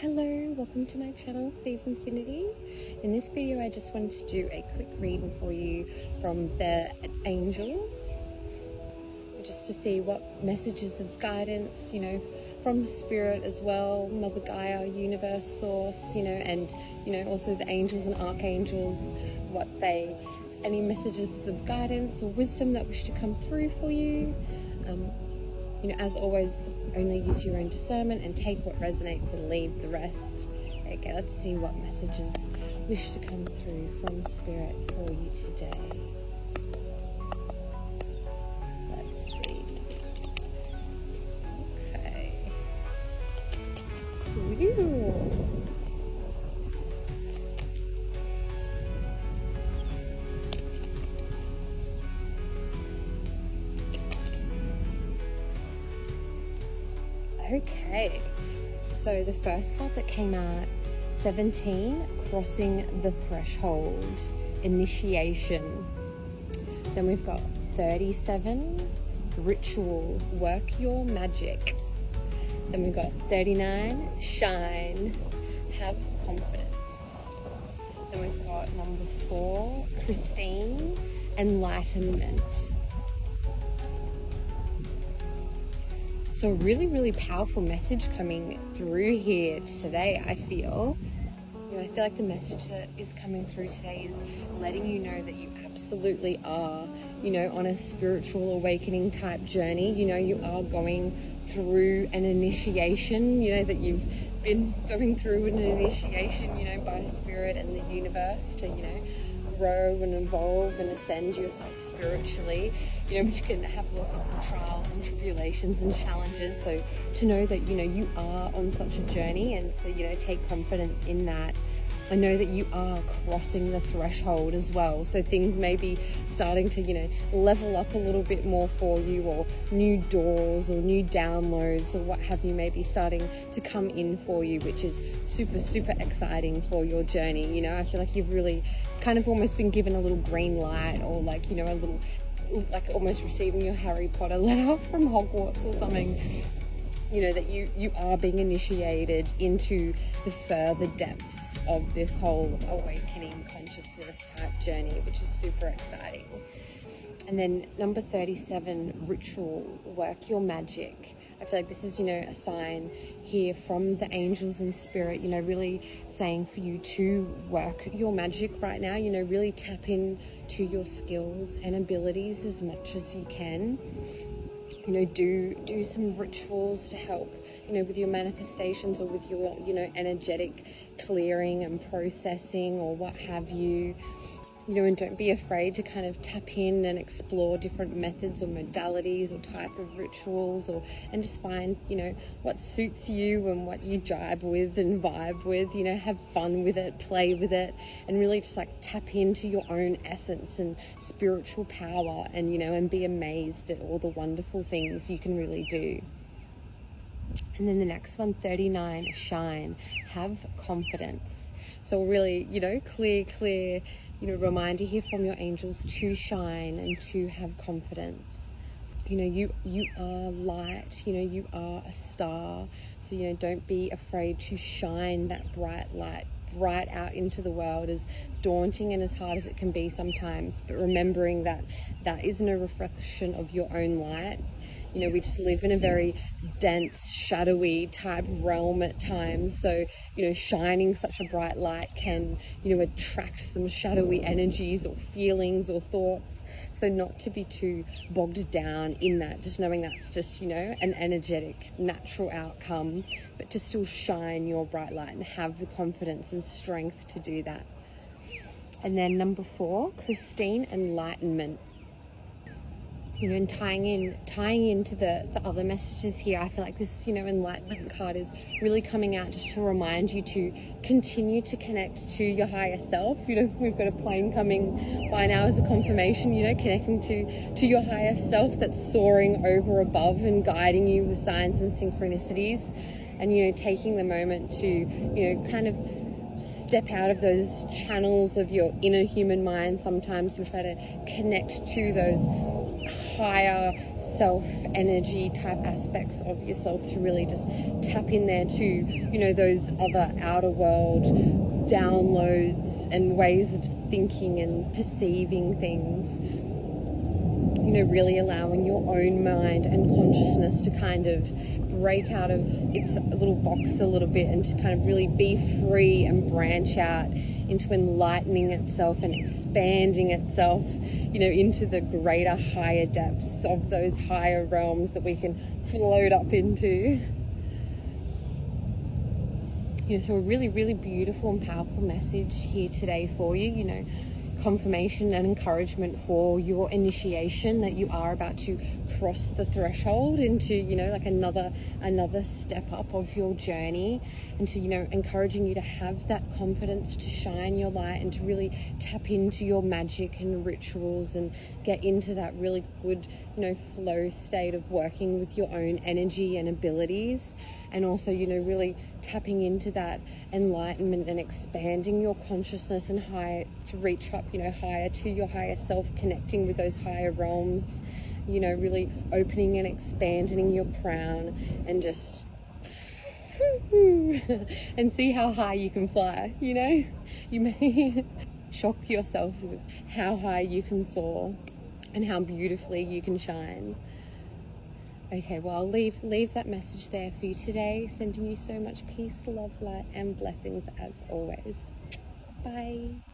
Hello, welcome to my channel, Save Infinity. In this video, I just wanted to do a quick reading for you from the angels, just to see what messages of guidance, from spirit as well, Mother Gaia, universe, source, and also the angels and archangels, any messages of guidance or wisdom that wish to come through for you. As always, only use your own discernment and take what resonates and leave the rest. Okay, let's see what messages wish to come through from Spirit for you today. Let's see. Okay. Woo. Okay, so the first card that came out, 17, crossing the threshold, initiation. Then we've got 37, ritual, work your magic. Then we've got 39, shine, have confidence. Then we've got number 4, Christine, enlightenment. So a really, really powerful message coming through here today, I feel. I feel like the message that is coming through today is letting you know that you absolutely are, on a spiritual awakening type journey. You are going through an initiation, that you've been going through an initiation, by spirit and the universe to, grow and evolve and ascend yourself spiritually, but you can have all sorts of trials and tribulations and challenges. So to know that, you are on such a journey, and so, take confidence in that. I know that you are crossing the threshold as well. So things may be starting to, level up a little bit more for you, or new doors or new downloads or what have you may be starting to come in for you, which is super, super exciting for your journey. I feel like you've really kind of almost been given a little green light, or a little, almost receiving your Harry Potter letter from Hogwarts or something. That you are being initiated into the further depths of this whole awakening consciousness type journey, which is super exciting. And then number 37, ritual, work your magic. I feel like this is, a sign here from the angels and spirit, really saying for you to work your magic right now, really tap in to your skills and abilities as much as you can. Do some rituals to help, with your manifestations, or with your, energetic clearing and processing, or what have you. And don't be afraid to kind of tap in and explore different methods or modalities or type of rituals, and just find, what suits you and what you jibe with and vibe with, have fun with it, play with it, and really just tap into your own essence and spiritual power, and, and be amazed at all the wonderful things you can really do. And then the next one, 39, shine, have confidence. So really, clear, reminder here from your angels to shine and to have confidence. You are light, you are a star. So, don't be afraid to shine that bright light right out into the world, as daunting and as hard as it can be sometimes. But remembering that that isn't a reflection of your own light. We just live in a very dense, shadowy type realm at times. So, shining such a bright light can, attract some shadowy energies or feelings or thoughts. So not to be too bogged down in that, just knowing that's just, an energetic, natural outcome, but to still shine your bright light and have the confidence and strength to do that. And then number 4, Christine, enlightenment. And tying into the other messages here, I feel like this, enlightenment card is really coming out just to remind you to continue to connect to your higher self. We've got a plane coming by now as a confirmation, connecting to your higher self that's soaring over above and guiding you with signs and synchronicities, and, taking the moment to, kind of step out of those channels of your inner human mind sometimes and try to connect to those higher self energy type aspects of yourself, to really just tap in there to, you know, those other outer world downloads and ways of thinking and perceiving things. You know, really allowing your own mind and consciousness to kind of break out of its little box a little bit, and to kind of really be free and branch out into enlightening itself and expanding itself, you know, into the greater, higher depths of those higher realms that we can float up into. You know, so a really, really beautiful and powerful message here today for you, you know, confirmation and encouragement for your initiation, that you are about to cross the threshold into, you know, like another step up of your journey, and to, you know, encouraging you to have that confidence to shine your light and to really tap into your magic and rituals and get into that really good, you know, flow state of working with your own energy and abilities. And also, you know, really tapping into that enlightenment and expanding your consciousness and higher, to reach up, you know, higher to your higher self, connecting with those higher realms, you know, really opening and expanding your crown, and just and see how high you can fly, you know. You may shock yourself with how high you can soar and how beautifully you can shine. Okay, well, I'll leave that message there for you today, sending you so much peace, love, light, and blessings as always. Bye.